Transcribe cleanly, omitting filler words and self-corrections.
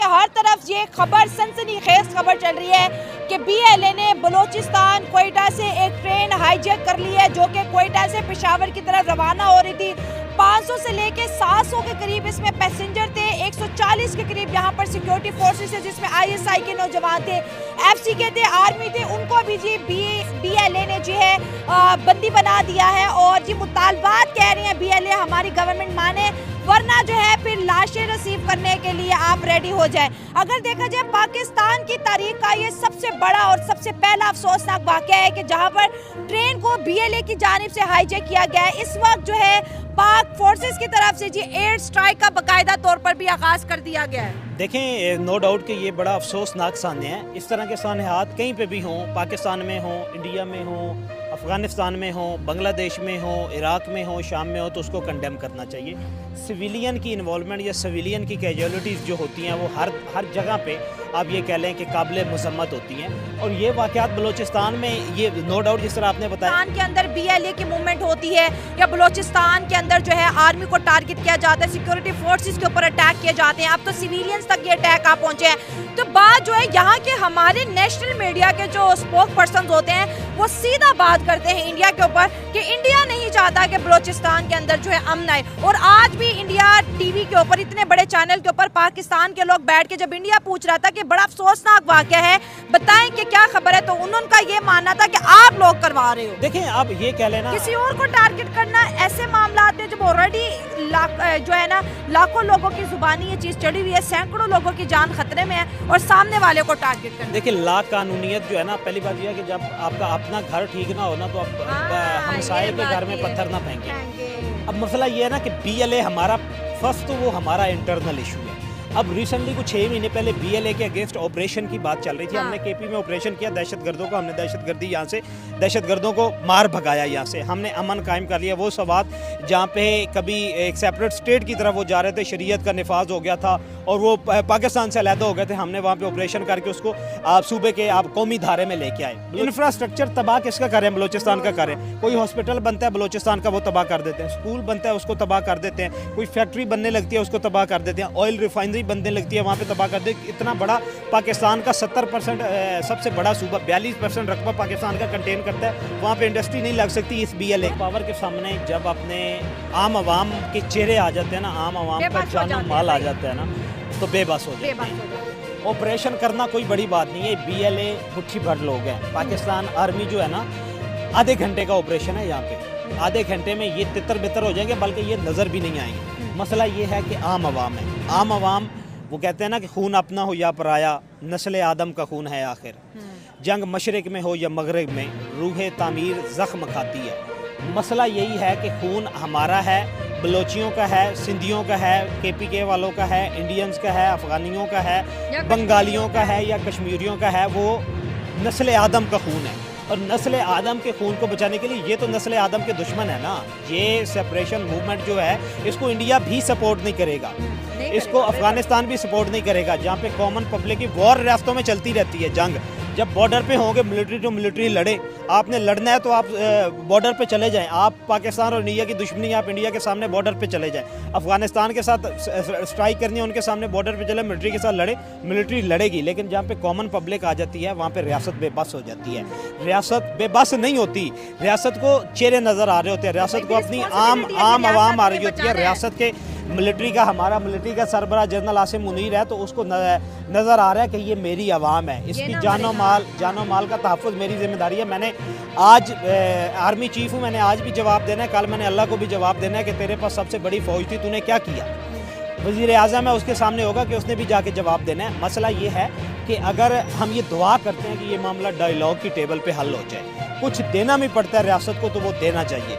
हर तरफ ये खबर सनसनीखेज खबर चल रही है कि BLA ने बलूचिस्तान क्वेटा से एक ट्रेन हाईजैक कर ली है जो कि क्वेटा से पेशावर की तरफ रवाना हो रही थी। 500 से लेके 700 के करीब इसमें पैसेंजर थे। 140 के करीब यहाँ पर सिक्योरिटी फोर्सेस है जिसमें ISI के नौजवान थे, FC के थे, आर्मी थे। उनको भी जी BLA ने जो है बंदी बना दिया है और जी मुतालबात कह रही हैं BLA हमारी गवर्नमेंट माने, वरना जो है फिर लाशें रिसीव करने के लिए आप रेडी हो जाए। अगर देखा जाए पाकिस्तान की तारीख का ये सबसे बड़ा और सबसे पहला अफसोसनाक वाकया है कि जहां पर ट्रेन को BLA की जानिब से हाईजैक किया गया है। इस वक्त जो है पाक फोर्सेस की तरफ से जी एयर स्ट्राइक का बाकायदा तौर पर भी आगाज कर दिया गया है। देखें, नो डाउट कि ये बड़ा अफसोसनाक सान्य है। इस तरह के सान्यात कहीं पे भी हों, पाकिस्तान में हों, इंडिया में हों, अफ़गानिस्तान में हों, बांग्लादेश में हों, इराक़ में हों, शाम में हो, तो उसको कंडेम करना चाहिए। सिविलियन की इन्वॉल्वमेंट या सिविलियन की कैजुअलिटीज़ जो होती हैं वो हर जगह पे आप ये कह लें कि काबिल मज़म्मत होती हैं। और ये वाक़यात बलूचिस्तान में ये नो डाउट जिस तरह आपने बताया पाकिस्तान के अंदर BLA की मूवमेंट होती है या बलूचिस्तान के अंदर जो है आर्मी को टारगेट किया जाता है, सिक्योरिटी फोर्सेस के ऊपर अटैक किए जाते हैं। अब तो सिविलियंस तक ये अटैक आ पहुंचे हैं। तो बात जो है यहाँ के हमारे नेशनल मीडिया के जो स्पोक पर्सन होते हैं वो सीधा बात करते हैं इंडिया के ऊपर कि इंडिया नहीं चाहता कि बलूचिस्तान के अंदर जो है अमन आए। और आज भी इंडिया TV के ऊपर, इतने बड़े चैनल के ऊपर पाकिस्तान के लोग बैठ के जब इंडिया पूछ रहा था कि बड़ा अफसोसनाक वाकया है, बताएं कि क्या खबर है, तो उनका ये मानना था कि आप लोग करवा रहे हो। देखें, आप ये कह लेना किसी और को टारगेट करना ऐसे मामला आते हैं जब ऑलरेडी जो है ना लाखों लोगों की जुबानी ये चीज चढ़ी हुई है, सैकड़ों लोगों की जान खतरे में है और सामने वाले को टारगेट करना। देखिए, ला कानूनियत जो है ना, पहली बात यह है कि जब आपका अपना घर ठीक ना हो ना तो आप हमसाये के घर में पत्थर ना फेंकें। अब मसला ये है ना कि BLA हमारा फर्स्ट तो वो हमारा इंटरनल इशू है। अब रिसेंटली कुछ 6 महीने पहले BLA के अगेंस्ट ऑपरेशन की बात चल रही थी। हमने KP में ऑपरेशन किया, दहशतगर्दों को हमने दहशतगर्दी यहाँ से दहशतगर्दों को मार भगाया, यहाँ से हमने अमन कायम कर लिया। वो सवात जहाँ पे कभी एक सेपरेट स्टेट की तरफ वो जा रहे थे, शरीयत का निफाज हो गया था और वो पाकिस्तान से अलहदा हो गए थे, हमने वहाँ पे ऑपरेशन करके उसको आप सूबे के आप कौमी धारे में लेके आए। इंफ्रास्ट्रक्चर तबाह किसका करें? बलूचिस्तान का करें। कोई हॉस्पिटल बनता है बलूचिस्तान का, वो तबाह कर देते हैं। स्कूल बनता है उसको तबाह कर देते हैं। कोई फैक्ट्री बनने लगती है उसको तबाह कर देते हैं। ऑयल रिफाइनरी बनने लगती है वहाँ पे तबाह कर देते हैं। इतना बड़ा पाकिस्तान का 70% सबसे बड़ा सूबा 42% रकबा पाकिस्तान का कंटेन करता है, वहाँ पे इंडस्ट्री नहीं लग सकती। इस BLA पावर के सामने जब अपने आम आवाम के चेहरे आ जाते हैं ना, आम आवाम का जानो माल आ जाता है ना, तो बेबस हो जाते हैं। ऑपरेशन करना कोई बड़ी बात नहीं है। BLA मुट्ठी भर लोग हैं। पाकिस्तान आर्मी जो है ना, आधे घंटे का ऑपरेशन है यहाँ पे, आधे घंटे में ये तितर बितर हो जाएंगे, बल्कि ये नज़र भी नहीं आएंगे। मसला ये है कि आम आवाम है। आम आवाम, वो कहते हैं ना कि खून अपना हो या पराया, नस्ल आदम का खून है आखिर। जंग मशरिक में हो या मगरिब में, रूह तामीर ज़ख्म खाती है। मसला यही है कि खून हमारा है, बलोचियों का है, सिंधियों का है, KPK वालों का है, इंडियंस का है, अफ़गानियों का है, बंगालियों का है या कश्मीरियों का है। वो नस्ल आदम का खून है और नस्ल आदम के खून को बचाने के लिए ये तो नस्ल आदम के दुश्मन है ना। ये सेपरेशन मूवमेंट जो है इसको इंडिया भी सपोर्ट नहीं करेगा, इसको अफगानिस्तान भी सपोर्ट नहीं करेगा, जहाँ पे कॉमन पब्लिक की वॉर रास्तों में चलती रहती है जंग। जब बॉर्डर पे होंगे मिलिट्री टू मिलिट्री लड़े, आपने लड़ना है तो आप बॉर्डर पे चले जाएं। आप पाकिस्तान और इंडिया की दुश्मनी, आप इंडिया के सामने बॉर्डर पे चले जाएं। अफगानिस्तान के साथ स्ट्राइक करनी है, उनके सामने बॉर्डर पे चले, मिलिट्री के साथ लड़े, मिलिट्री लड़ेगी। लेकिन जहाँ पे कॉमन पब्लिक आ जाती है वहाँ पे रियासत बेबस हो जाती है। रियासत बेबस नहीं होती, रियासत को चेहरे नज़र आ रहे होते हैं, रियासत को अपनी आम आवाम आ रही होती है। रियासत के मिलिट्री का, हमारा मिलिट्री का सरबराह जनरल आसिम मुनीर है, तो उसको नज़र आ रहा है कि ये मेरी आवाम है, इसकी जानो माल का तहफ़्फ़ुज़ मेरी जिम्मेदारी है। मैंने आज आर्मी चीफ हूँ, मैंने आज भी जवाब देना है, कल मैंने अल्लाह को भी जवाब देना है कि तेरे पास सबसे बड़ी फ़ौज थी, तूने क्या किया। वज़ीर आज़म है, उसके सामने होगा कि उसने भी जाके जवाब देना है। मसला ये है कि अगर हम ये दुआ करते हैं कि ये मामला डायलॉग की टेबल पे हल हो जाए, कुछ देना भी पड़ता है रियासत को, तो वो देना चाहिए।